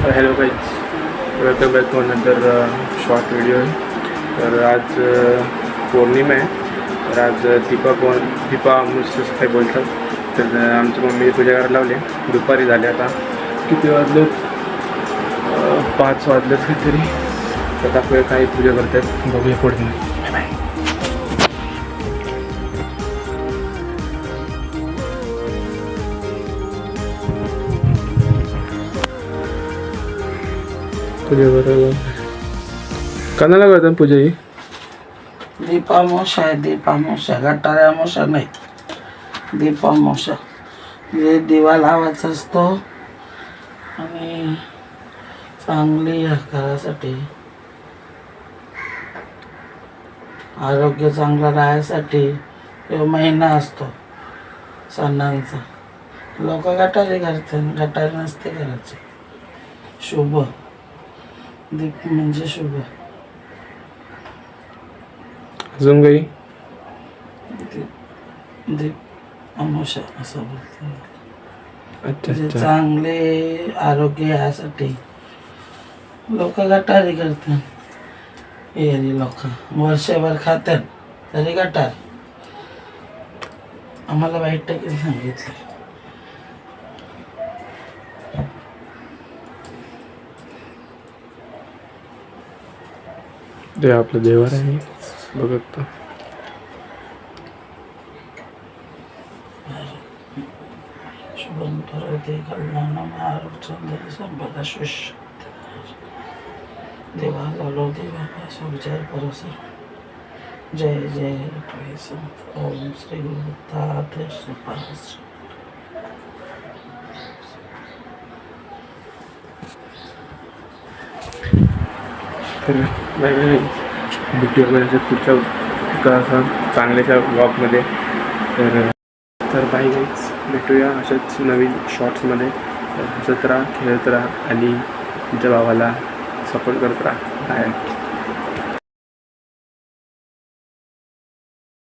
Hello guys, welcome back to another short video. तर आज पौर्णिमा आहे. तर आज दीपा अमावस्या काही बोलतात. तर आमच्या मम्मीने पूजा करायला लावली. दुपारी झाले, आता किती वाजलेत, 5 वाजलेत काहीतरी. तर आपल्याला काही पूजा करतात, बघूया पुढे. Bye bye. पूजा करायला कानाला करतात पूजा ही. दीपामावस्या आहे, दीपामावस्या, गटाऱ्या अमावस्या नाही, दीपामावस्या. म्हणजे दिवा लावायचा असतो आणि चांगली घरासाठी, आरोग्य चांगलं राहण्यासाठी तो महिना असतो सणांचा. लोक गटारी करतात, गटारी नसते करायचे. शुभ दीप म्हणजे शुभ. अजून काही दीप अमावस्या असं बोलतात. अच्छा म्हणजे अच्छा. चांगले आरोग्य यासाठी लोक गटारी करतात. येरी लोक वर्षभर खातात तरी गटार. आम्हाला वाईट टक्के सांगितलं. ते आपलं देवर आहे बघत. शुभम करोति कल्याणम आरोग्यम संपदा शुष्य देवा लालो देवा विचार परसर. जय जय रुपये संत. ओम श्री गुरु दत्तात्रेय श्री परमेश्वर. तर भेटूया म्हणजे पुढच्या एका चांगल्याच्या ब्लॉगमध्ये. तर बाय गाईज, भेटूया अशाच नवीन शॉर्ट्समध्ये. हसत राहा, खेळत राहा आणि तुमच्या भावाला सपोर्ट करत राहा. बाय.